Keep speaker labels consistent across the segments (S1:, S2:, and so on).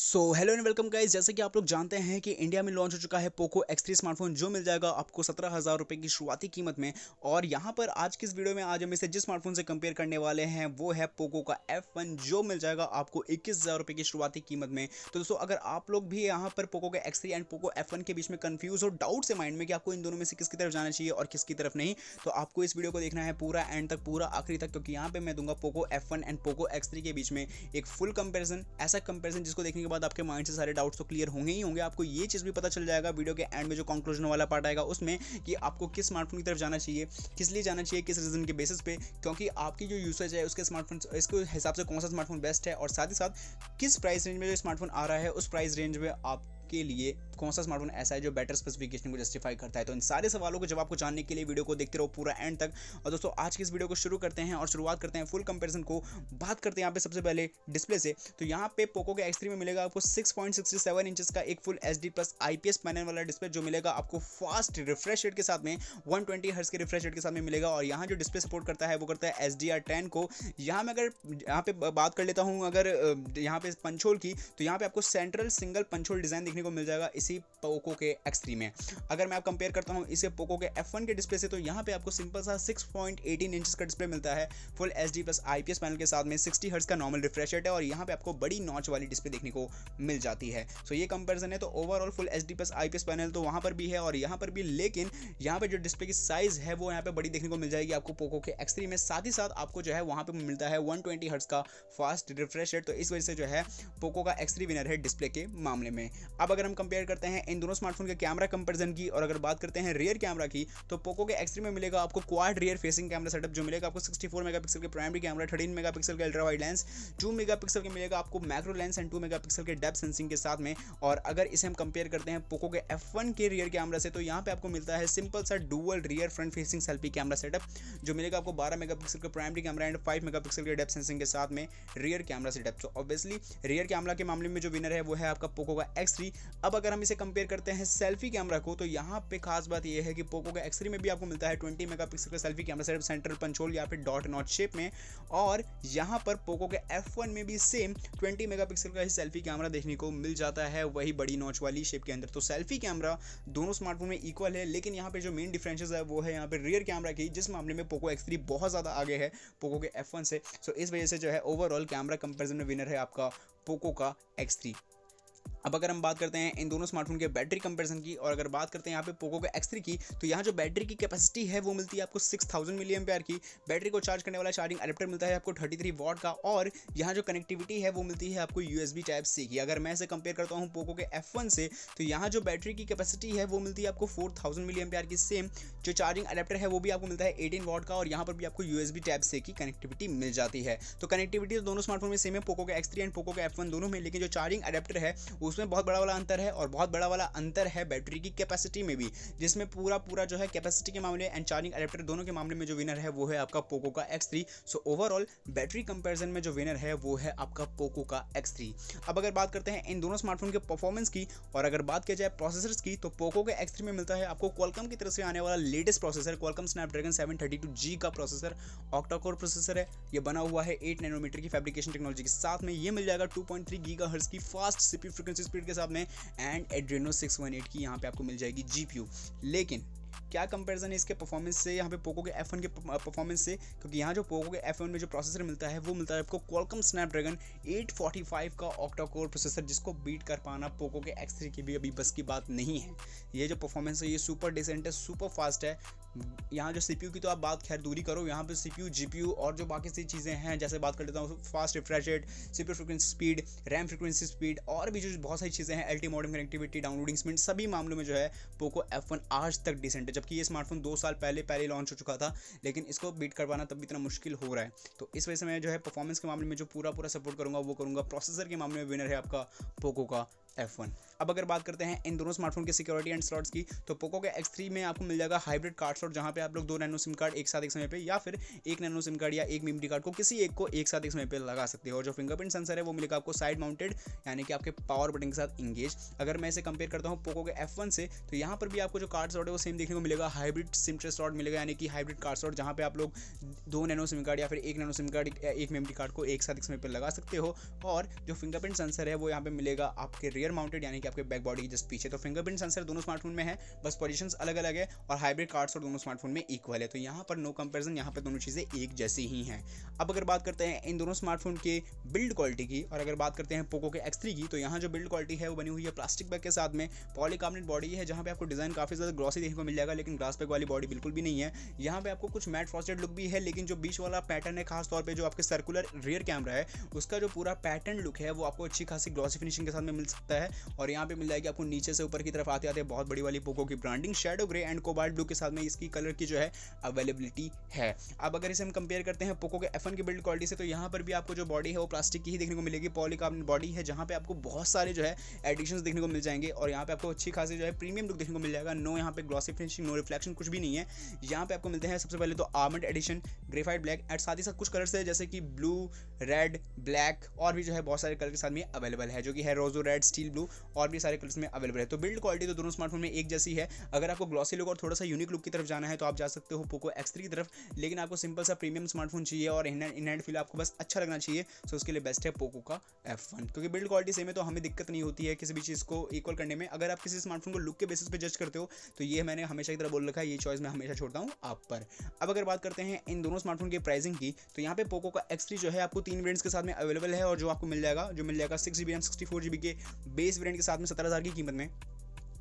S1: Hello and welcome guys. जैसे कि आप लोग जानते हैं कि इंडिया में लॉन्च हो चुका है पोको X3 स्मार्टफोन, जो मिल जाएगा आपको 17,000 रुपये की शुरुआती कीमत में। और यहाँ पर आज की इस वीडियो में आज हम इसे जिस स्मार्टफोन से कंपेयर करने वाले हैं वो है पोको का F1, जो मिल जाएगा आपको 21,000 रुपये की शुरुआती कीमत में। तो दोस्तों, अगर आप लोग भी यहाँ पर पोको के X3 एंड पोको F1 के बीच में कंफ्यूज हो, डाउट से माइंड में कि आपको इन दोनों में से किसकी तरफ जाना चाहिए और किसकी तरफ नहीं, तो आपको इस वीडियो को देखना है पूरा एंड तक, पूरा आखिरी तक, क्योंकि यहाँ पे मैं दूंगा Poco F1 and Poco X3 के बीच में एक फुल कंपेरिजन, ऐसा कंपेरिजन जिसको देखने के बाद आपके माइंड से सारे डाउट्स तो क्लियर होंगे ही होंगे। आपको ये चीज़ भी पता चल जाएगा वीडियो के एंड में, जो कंक्लूजन वाला पार्ट आएगा उसमें, कि आपको किस स्मार्टफोन की तरफ जाना चाहिए, किस लिए जाना चाहिए, किस रीजन के बेसिस पे, क्योंकि आपकी जो यूसेज है उसके स्मार्टफोन, इसके हिसाब से कौन सा स्मार्टफोन बेस्ट है, और साथ ही साथ किस प्राइस रेंज में जो स्मार्टफोन आ रहा है उस प्राइस रेंज में आपके लिए कौन सा स्मार्टफोन ऐसा है जो बेटर स्पेसिफिकेशन को जस्टिफाई करता है। तो इन सारे सवालों के जवाब को जानने के लिए वीडियो को देखते रहो पूरा एंड तक। और दोस्तों, आज की इस वीडियो को शुरू करते हैं और शुरुआत करते हैं फुल कंपैरिजन को। बात करते हैं यहाँ पे सबसे पहले डिस्प्ले से। तो यहाँ पे पोको के X3 में मिलेगा आपको 6.67 इंचेस का एक full HD plus IPS panel वाला डिस्प्ले, जो मिलेगा आपको फास्ट रिफ्रेश रेट के साथ में 120 हर्ट्ज के रिफ्रेश रेट के साथ में मिलेगा। और यहाँ जो डिस्प्ले सपोर्ट करता है वो करता है HDR10 को। यहाँ में अगर यहाँ पे बात कर लेता हूँ अगर यहाँ पे पंच होल की, तो यहाँ पे आपको central single punch hole design देखने को मिल जाएगा इसी पोको के X3 में। अगर मैं आप कंपेयर करता हूं इसे पोको के F1 के डिस्प्ले से, तो यहाँ पे आपको सिंपल सा 6.18 इंचेस का डिस्प्ले मिलता है full HD plus IPS panel के साथ में। 60 हर्ट्ज का नॉर्मल रिफ्रेश रेट है और यहाँ पे आपको बड़ी नॉच वाली डिस्प्ले देखने को मिल जाती है। सो ये कंपैरिजन है। तो overall full HD plus IPS panel तो वहाँ पर भी है और यहाँ पर भी, लेकिन यहाँ पे जो डिस्प्ले की साइज है वो यहाँ पे बड़ी देखने को मिल जाएगी आपको पोको के X3 में। साथ ही साथ आपको जो है वहाँ पे मिलता है 120 हर्ट्ज का फास्ट रिफ्रेश रेट। तो इस वजह से जो है पोको का X3 विनर है डिस्प्ले के मामले में। अब अगर हम कंपेयर करते हैं इन दोनों स्मार्टफोन के कैमरा कंपैरिजन की, और अगर बात करते हैं रियर कैमरा की, तो पोको के X3 में मिलेगा आपको quad rear facing camera setup, जो मिलेगा आपको 64 मेगापिक्सल के प्राइमरी कैमरा, 13 मेगापिक्सल के अल्ट्रा वाइड लेंस, 2 मेगापिक्सल के मिलेगा आपको मैक्रो लेंस एंड 2 मेगापिक्सल के डेप्थ सेंसिंग के साथ में। और अगर इसे हम कंपेयर करते हैं पोको के F1 के रियर कैमरा से, तो यहाँ पे आपको मिलता है सिंपल सा dual rear front facing selfie camera setup, जो मिलेगा आपको 12 मेगापिक्सल के प्राइमरी कैमरा एंड 5 मेगापिक्सल के डेप्थ सेंसिंग के साथ में रियर कैमरा सेटअप। तो ऑब्वियसली रियर कैमरा के मामले में जो विनर है वो है आपका पोको का X3। अब अगर हम इसे कंपेयर करते हैं सेल्फी कैमरा को, तो यहाँ पे खास बात यह है कि पोको के X3 में भी आपको मिलता है 20 मेगापिक्सल का selfie camera setup central punch hole या फिर डॉट नॉच शेप में, और यहाँ पर पोको के F1 में भी सेम 20 मेगापिक्सल का ही सेल्फी कैमरा देखने को मिल जाता है, वही बड़ी नॉच वाली शेप के अंदर। तो सेल्फी कैमरा दोनों स्मार्टफोन में इक्वल है, लेकिन यहाँ पे जो मेन डिफरेंसेस है वो है यहाँ पे रियर कैमरा की, जिस मामले में पोको X3 बहुत ज़्यादा आगे है पोको के F1 से। सो इस वजह से जो है ओवरऑल कैमरा कंपेरिजन में विनर है आपका पोको का X3। अब अगर हम बात करते हैं इन दोनों स्मार्टफोन के बैटरी कंपैरिजन की, और अगर बात करते हैं यहाँ पे पोको के X3 की, तो यहाँ जो बैटरी की कैपेसिटी है वो मिलती है आपको 6000 मिली एम्पेयर की। बैटरी को चार्ज करने वाला चार्जिंग अडेप्टर मिलता है आपको 33 वॉट का, और यहाँ जो कनेक्टिविटी है वो मिलती है आपको USB Type-C की। अगर मैं इसे कंपेयर करता हूँ पोको के F1 से, तो यहाँ जो बैटरी की कैपेसिटी है वो मिलती है आपको 4000 मिली एम्पेयर की। सेम जो चार्जिंग अडेप्टर है वो भी आपको मिलता है 18 वॉट का, और यहाँ पर भी आपको USB Type-C की कनेक्टिविटी मिल जाती है। तो कनेक्टिविटी तो दोनों स्मार्टफोन में सेम है, पोको के X3 एंड पोको के F1 दोनों में, लेकिन जो चार्जिंग अडेप्टर है उसमें बहुत बड़ा वाला अंतर है, और बहुत बड़ा वाला अंतर है बैटरी की कैपेसिटी में भी, जिसमें पूरा जो है कैपेसिटी के मामले एंड चार्जिंग अडेप्टर दोनों के मामले में जो विनर है वो है आपका पोको का X3। So overall battery comparison में जो विनर है वो है आपका पोको का X3। अब अगर बात करते हैं इन दोनों स्मार्टफोन के परफॉर्मेंस की, और अगर बात की जाए प्रोसेसर्स की, तो पोको के X3 में मिलता है आपको क्वालकॉम की तरफ से आने वाला latest processor, Qualcomm Snapdragon 732G का प्रोसेसर, ऑक्टा कोर प्रोसेसर है। ये बना हुआ है 8 नैनोमीटर की फैब्रिकेशन टेक्नोलॉजी के साथ में। ये मिल जाएगा 2.3 गीगाहर्ट्ज की फास्ट CPU फ्रीक्वेंसी स्पीड के साथ में, एंड Adreno 618 की यहाँ पे आपको मिल जाएगी GPU। लेकिन क्या कंपैरिजन है इसके परफॉर्मेंस से यहाँ पे पोको के F1 के परफॉर्मेंस से, क्योंकि यहाँ जो पोको के F1 में जो प्रोसेसर मिलता है वो मिलता है आपको क्वालकॉम स्नैपड्रैगन 845 का ऑक्टा कोर प्रोसेसर, जिसको बीट कर पाना पोको के X3 की भी अभी बस की बात नहीं है। ये जो परफॉर्मेंस है ये सुपर डिसेंट है, सुपर फास्ट है। यहाँ जो CPU की तो आप बात खैर दूरी करो, यहाँ पे CPU GPU और जो बाकी सी चीज़ें हैं, जैसे बात कर लेता हूँ fast refresh rate, CPU frequency speed, RAM frequency speed, और भी जो बहुत सारी चीज़ें हैं, LTE modem connectivity, downloading speed, सभी मामलों में जो है पोको F1 आज तक डिसेंट है। जबकि ये स्मार्टफोन 2 साल पहले लॉन्च हो चुका था, लेकिन इसको बीट कर पाना तब भी इतना मुश्किल हो रहा है। तो इस वजह से मैं जो है परफॉर्मेंस के मामले में जो पूरा सपोर्ट करूँगा वो करूँगा। प्रोसेसर के मामले में विनर है आपका पोको का F1। अब अगर बात करते हैं इन दोनों स्मार्टफोन की सिक्योरिटी एंड स्लॉट्स की, तो पोको के X3 में आपको मिल जाएगा हाइब्रिड कार्ड स्लॉट, जहाँ पे आप लोग 2 नैनो सिम कार्ड एक साथ एक समय पे, या फिर 1 नैनो सिम कार्ड या 1 मेमोरी कार्ड को किसी एक को एक साथ एक समय पे लगा सकते हो। और जो फिंगरप्रिंट सेंसर है वो मिलेगा आपको साइड माउंटेड, यानी कि आपके पावर बटन के साथ इंगेज। अगर मैं इसे कंपेयर करता हूँ पोको के F1 से, तो यहाँ पर भी आपको जो कार्ड स्लॉट है वो सेम देखने को मिलेगा, हाइब्रिड सिम ट्रे स्लॉट मिलेगा, यानी कि हाइब्रिड कार्ड स्लॉट, जहाँ पे आप लोग 2 नैनो सिम कार्ड या फिर 1 नैनो सिम कार्ड या 1 मेमोरी कार्ड को एक साथ एक समय पे लगा सकते हो। और जो फिंगरप्रिंट सेंसर है वो यहाँ पे मिलेगा आपके रियर माउंटेड, यानी कि आपके बैक बॉडी के जस्ट पीछे। तो फिंगरप्रिंट सेंसर दोनों स्मार्टफोन में है, बस पोजीशंस अलग अलग है, और हाइब्रिड कार्ड्स और दोनों स्मार्टफोन में इक्वल है। तो यहाँ पर नो कंपैरिजन, यहाँ पर दोनों चीज़ें एक जैसी ही हैं। अब अगर बात करते हैं इन दोनों स्मार्टफोन के बिल्ड क्वालिटी की, और अगर बात करते हैं पोको के X3 की, तो यहाँ जो बिल्ड क्वालिटी है वो बनी हुई है प्लास्टिक बैग के साथ में, पॉलीकार्बोनेट बॉडी है, जहाँ पे आपको डिजाइन काफी ज्यादा ग्लॉसी देखने को मिल जाएगा, लेकिन ग्लास बैग वाली बॉडी बिल्कुल भी नहीं है। यहाँ पे आपको कुछ मैट फ्रॉस्टेड लुक भी है, लेकिन जो बीच वाला पैटर्न है, खास तौर पे जो आपके सर्कुलर रियर कैमरा है, उसका जो पूरा पैटर्न लुक है वो आपको अच्छी खासी ग्लॉसी फिनिशिंग के साथ में मिल सकता है। और यहाँ पे मिल जाएगी आपको नीचे से ऊपर की तरफ आते आते बहुत बड़ी वाली पोको की branding shadow grey and cobalt blue के साथ में इसकी कलर की जो है अवेलेबिलिटी है। अब अगर इसे हम कंपेयर करते हैं पोको के F1 की बिल्ड क्वालिटी से, तो यहाँ पर भी आपको जो बॉडी है वो प्लास्टिक की ही देखने को मिलेगी, पॉलीकार्बोनेट बॉडी है, जहाँ पे आपको बहुत सारे जो है एडिशंस देखने को मिल जाएंगे। और यहाँ पे आपको अच्छी खासी जो है प्रीमियम लुक देखने को मिल जाएगा। नो यहाँ पे ग्लॉसी फिनिशिंग, नो रिफ्लेक्शन, कुछ भी नहीं है। यहाँ पे आपको मिलते हैं सबसे पहले तो armoured edition, graphite black, and साथ ही साथ कुछ कलर्स है जैसे कि ब्लू, रेड, ब्लैक, और भी जो है बहुत सारे कलर के साथ में अवेलेबल है, जो कि है रोजो रेड, स्टील ब्लू, और भी सारे कलर्स में अवेलेबल है। तो बिल्ड क्वालिटी तो दोनों स्मार्टफोन में एक जैसी है। अगर आपको ग्लॉसी लुक और थोड़ा सा यूनिक लुक की तरफ जाना है तो आप जा सकते हो पोको X3 की तरफ, लेकिन आपको सिंपल सा प्रीमियम स्मार्टफोन चाहिए और इन हैंड फील आपको बस अच्छा लगना चाहिए, तो उसके लिए बेस्ट है पोको का F1, क्योंकि बिल्ड क्वालिटी सेम है तो हमें दिक्कत नहीं होती है किसी भी चीज़ को इक्वल करने में। अगर आप किसी स्मार्टफोन को लुक के बेसिस पे जज करते हो तो ये मैंने हमेशा की तरह बोल रखा है, ये चॉइस मैं हमेशा छोड़ता हूँ आप पर। अब अगर बात करते हैं इन दोनों स्मार्टफोन की प्राइसिंग की, तो यहाँ पे पोको का X3 जो है आपको 3 वेरिएंट्स के साथ में अवेलेबल है, और जो आपको मिल जाएगा 6GB रैम 64GB के बेस वेरिएंट के साथ में 17,000 की कीमत में,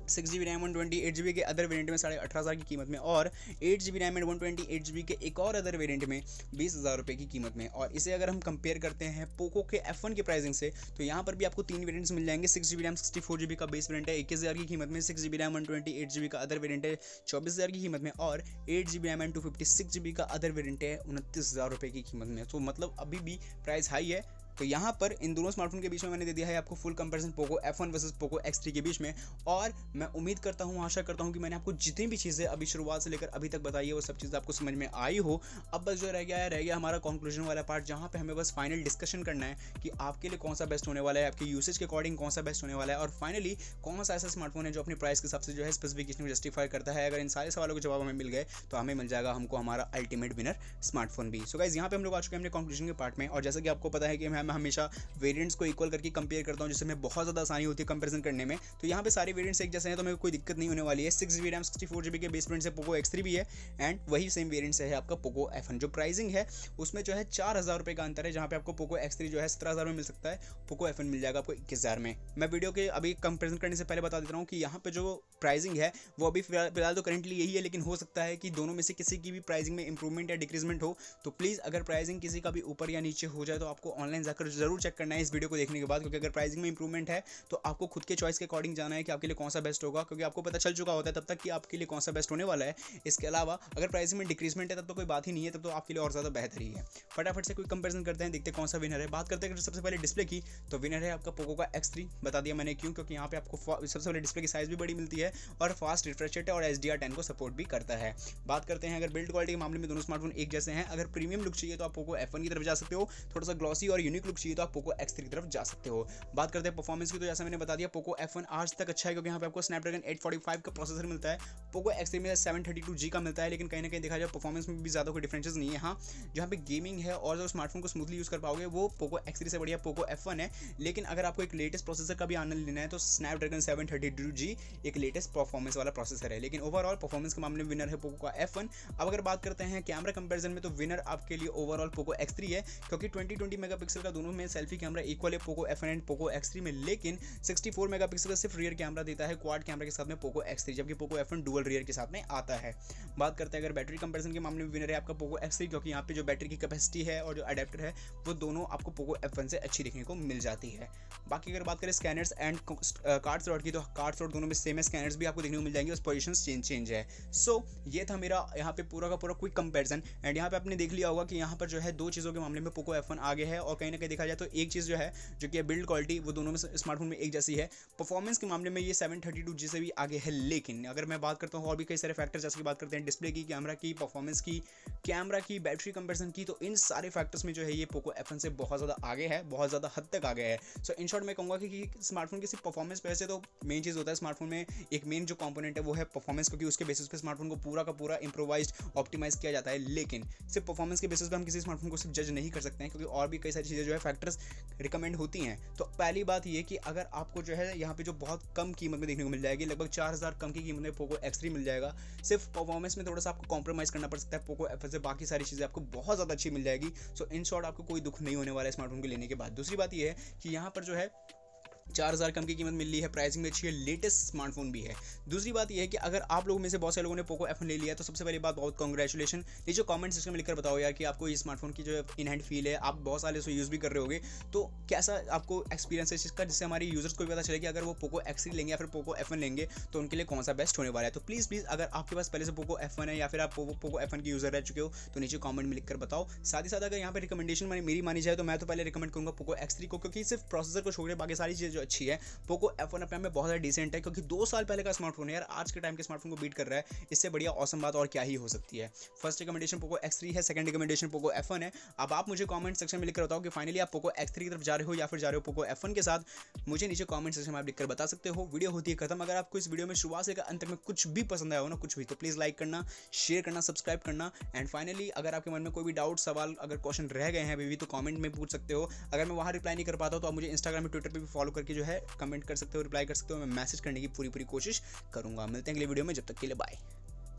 S1: 6GB रैम 128GB के अदर वेरिएंट में 18,500 की कीमत में, और 8GB रैम एंड 128GB के एक और अदर वेरिएंट में 20,000 रुपये की कीमत में। और इसे अगर हम कंपेयर करते हैं पोको के F1 की प्राइसिंग से, तो यहाँ पर भी आपको 3 वेरिएंट्स मिल जाएंगे। 6GB रैम 64GB का बेस वेरिएंट है 21,000 की कीमत में, 6GB रैम 128GB का अदर वेरिएंट है 24,000 की कीमत में, और 8GB रैम एंड 256GB का अदर वेरिएंट है 29,000 रुपये की कीमत में। तो मतलब अभी भी प्राइस हाई है। तो यहाँ पर इन दोनों स्मार्टफोन के बीच में मैंने दे दिया है आपको full comparison Poco F1 versus Poco X3 के बीच में। और मैं उम्मीद करता हूँ, आशा करता हूँ कि मैंने आपको जितनी भी चीज़ें अभी शुरुआत से लेकर अभी तक बताई है वो सब चीज़ें आपको समझ में आई हो। अब बस जो रह गया हमारा कंक्लूजन वाला पार्ट, जहाँ पे हमें बस फाइनल डिस्कशन करना है कि आपके लिए कौन सा बेस्ट होने वाला है, आपके यूसेज के अकॉर्डिंग कौन सा बेस्ट होने वाला है, और फाइनली कौन सा ऐसा स्मार्टफोन है जो अपनी प्राइस के हिसाब से जो है स्पेसिफिकेशन को जस्टिफाई करता है। अगर इन सारे सवालों के जवाब हमें मिल गए तो हमें मिल जाएगा हमको हमारा अल्टीमेट विनर स्मार्टफोन भी। सो गाइस, यहाँ पे हम लोग आ चुके हैं अपने कंक्लूजन के पार्ट में। और जैसा कि आपको पता है कि मैं हमेशा वेरिएंट्स को इक्वल करके कंपेयर करता हूं, जिससे मैं बहुत ज़्यादा आसानी होती है कंपैरिजन करने में। तो यहाँ पे सारे वेरिएंट्स एक जैसे हैं, तो मेरे को कोई दिक्कत नहीं होने वाली है। 6GB रैम 64GB के बेस वेरिएंट से पोको X3 भी है, एंड वही सेम वेरिएंट से है आपका पोको F1। जो प्राइसिंग है उसमें जो है 4,000 रुपये का अंतर है, जहाँ पे आपको पोको X3 जो है 17,000 में मिल सकता है, पोको F1 मिल जाएगा आपको 21,000 में। मैं वीडियो के अभी कंपेरिजन करने से पहले बता देता हूँ कि यहाँ पे जो प्राइसिंग है वो अभी फिलहाल तो करंटली यही है, लेकिन हो सकता है कि दोनों में से किसी की भी प्राइसिंग में इंप्रूवमेंट या डिक्रीजमेंट हो। तो प्लीज़ अगर प्राइसिंग किसी का भी ऊपर या नीचे हो जाए तो आपको ऑनलाइन जाकर जरूर चेक करना है इस वीडियो को देखने के बाद, क्योंकि अगर प्राइसिंग में इंप्रूवमेंट है तो आपको खुद के चॉइस के अकॉर्डिंग जाना है कि आपके लिए कौन सा बेस्ट होगा, क्योंकि आपको पता चल चुका होता है तब तक कि आपके लिए कौन सा बेस्ट होने वाला है। इसके अलावा अगर प्राइसिंग में डिक्रीजमेंट है तब तो कोई बात ही नहीं है, तब तो आपके लिए और ज़्यादा बेहतर ही है। फटाफट से कोई कंपेरिजन करते हैं, देखते हैं कौन सा विनर है। बात करते हैं सबसे पहले डिस्प्ले की, तो विनर है आपका पोको का X3। बता दिया मैंने क्यों, क्योंकि यहाँ पे आपको सबसे पहले डिस्प्ले की साइज भी बड़ी मिलती है और फास्ट रिफ्रेश रेट और HDR10 को सपोर्ट भी करता है। बात करते हैं अगर बिल्ड क्वालिटी के मामले में दोनों स्मार्टफोन एक जैसे हैं। अगर प्रीमियम लुक चाहिए तो आप पोको F1 की तरफ जा सकते हो, थोड़ा सा ग्लॉसी और यूनिक लुक चाहिए तो आप पोको X3 की तरफ जा सकते हो। बात करते हैं परफॉर्मेंस की, तो जैसा मैंने बता दिया पोको F1 आज तक अच्छा है, क्योंकि यहाँ पे आपको स्नैपड्रैगन 845 का प्रोसेसर मिलता है। पोको X3 में 732G का मिलता है, लेकिन कहीं ना कहीं देखा जाए परफॉर्मेंस में भी ज़्यादा कोई डिफरेंसेस नहीं है। हाँ, जहाँ पे गेमिंग है और जो स्मार्टफोन को स्मूथली यूज़ कर पाओगे वो पोको X3 से बढ़िया पोको F1 है। लेकिन अगर आपको एक लेटेस्ट प्रोसेसर का भी आनंद लेना है तो स्नैपड्रैगन 732G एक लेटेस्ट परफॉर्मेंस वाला प्रोसेसर है, लेकिन ओवरऑल परफॉर्मेंस के मामले में विनर है पोको का F1। अब अगर बात करते हैं कैमरा कंपैरिजन में, तो विनर आपके लिए ओवरऑल पोको X3 है, क्योंकि 2020 मेगापिक्सल का दोनों में सेल्फी कैमरा इक्वल है Poco F1 and Poco X3 में, लेकिन 64 मेगापिक्सल का सिर्फ रियर कैमरा देता है क्वाड कैमरा के साथ में पोको X3, जबकि पोको F1 डुअल रियर के साथ में आता है। बात करते हैं अगर बैटरी कंपैरिजन के मामले में, विनर है आपका पोको X3, क्योंकि यहाँ पे जो बैटरी की कैपेसिटी है और जो अडेप्टर है वो दोनों आपको पोको F1 से अच्छी देखने को मिल जाती है। बाकी अगर बात करें स्कैनर्स एंड कार्ड स्लॉट की, तो कार्ड स्लॉट दोनों में सेम है, स्कैनर्स भी आपको देखने को मिल जाएंगे, उस पोजीशन चेंज है। सो ये था मेरा यहाँ पे पूरा का पूरा क्विक कंपैरिजन। एंड यहाँ पे आपने देख लिया होगा कि यहाँ पर जो है दो चीज़ों के मामले में पोको F1 आगे है, और कहीं ना कहीं के देखा जाए तो एक चीज़ जो है जो कि बिल्ड क्वालिटी वो दोनों में स्मार्टफोन में एक जैसी है। परफॉर्मेंस के मामले में ये 732G से भी आगे है, लेकिन अगर मैं बात करता हूँ और भी कई सारे फैक्टर्स जैसे कि बात करते हैं डिस्प्ले की, कैमरा की, परफॉर्मेंस की, कैमरा की, बैटरी कंपैरिजन की, तो इन सारे फैक्टर्स में जो है ये पोको F1 से बहुत ज़्यादा आगे है, बहुत ज़्यादा हद तक आगे है। सो इन शॉर्ट मैं कहूँगा कि स्मार्टफोन की सिर्फ परफॉर्मेंस पे से तो मेन चीज़ होता है स्मार्टफोन में, एक मेन जो कंपोनेंट है वो है परफॉर्मेंस, क्योंकि उसके बेसिस पे स्मार्टफोन को पूरा का पूरा इंप्रोवाइज्ड ऑप्टिमाइज किया जाता है। लेकिन सिर्फ परफॉर्मेंस के बेसिस पे हम किसी स्मार्टफोन को सिर्फ जज नहीं कर सकते हैं, क्योंकि और भी कई सारी चीज़ें जो है फैक्टर्स रिकमेंड होती हैं। तो पहली बात ये कि अगर आपको जो है यहाँ पे जो बहुत कम कीमत में देखने को मिल जाएगी, लगभग 4000 कम की कीमत में पोको X3 मिल जाएगा। सिर्फ परफॉर्मेंस में थोड़ा सा आपको कॉम्प्रोमाइज़ करना पड़ सकता है पोको F1 से, बाकी सारी चीज़ें आपको बहुत ज़्यादा अच्छी मिल जाएगी। सो इन शॉर्ट आपको कोई दुख नहीं होने वाला है स्मार्टफोन को लेने के बाद। दूसरी बात ये है कि यहाँ पर जो है 4000 कम की कीमत मिल रही है, प्राइसिंग में अच्छी है, लेटेस्ट स्मार्टफोन भी है। दूसरी बात यह है कि अगर आप लोगों में से बहुत से लोगों ने पोको F1 ले लिया तो सबसे पहली बात बहुत कांग्रेचुलेशन। ये जो कमेंट सेक्शन में लिखकर बताओ यार कि आपको ये स्मार्टफोन की जो इन हैंड फील है, आप बहुत सारे उसको यूज़ भी कर रहे होगे, तो कैसा आपको एक्सपीरियंस है इसका, जिससे हमारे यूजर्स को भी पता चले कि अगर वो पोको X3 लेंगे या फिर पोको F1 लेंगे तो उनके लिए कौन सा बेस्ट होने वाला है। तो प्लीज़ अगर आपके पास पहले से पोको F1 है या फिर आप पोको F1 की यूज़र रह चुके हो तो नीचे कमेंट में लिखकर बताओ। साथ ही साथ अगर यहाँ पर रिकमेंडेशन मेरी मानी जाए तो मैं तो पहले रिकमेंड करूँगा पोको X3 को, क्योंकि सिर्फ प्रोसेसर को छोड़ के बाकी सारी चीज़ें जो अच्छी है। पोको F1 अपने में बहुत ज़्यादा डिसेंट है, क्योंकि 2 साल पहले का स्मार्टफोन है यार, आज के टाइम के स्मार्टफोन को बीट कर रहा है। इससे बढ़िया ऑसम बात और क्या ही हो सकती है। फर्स्ट रिकमेंडेशन पोको X3 है, सेकंड रिकमेंडेशन पोको F1 है। अब आप मुझे कमेंट सेक्शन में लिखकर बताओ कि फाइनली आप पोको X3 की तरफ जा रहे हो या फिर जा रहे हो पोको F1 के साथ। मुझे नीचे कमेंट सेक्शन में आप लिखकर बता सकते हो। वीडियो होती है खत्म। अगर आपको इस वीडियो में शुरुआत से अंत तक में कुछ भी पसंद आया हो ना, कुछ भी, तो प्लीज़ लाइक करना, शेयर करना, सब्सक्राइब करना। एंड फाइनली अगर आपके मन में कोई भी डाउट, सवाल, अगर क्वेश्चन रह गए हैं अभी भी, तो कमेंट में पूछ सकते हो। अगर मैं वहाँ रिप्लाई नहीं कर पाता तो आप मुझे इंस्टाग्राम में, ट्विटर पर भी फॉलो करके जो है कमेंट कर सकते हो, रिप्लाई कर सकते हो। मैं मैसेज करने की पूरी कोशिश करूंगा। मिलते हैं अगले वीडियो में, जब तक के लिए बाय।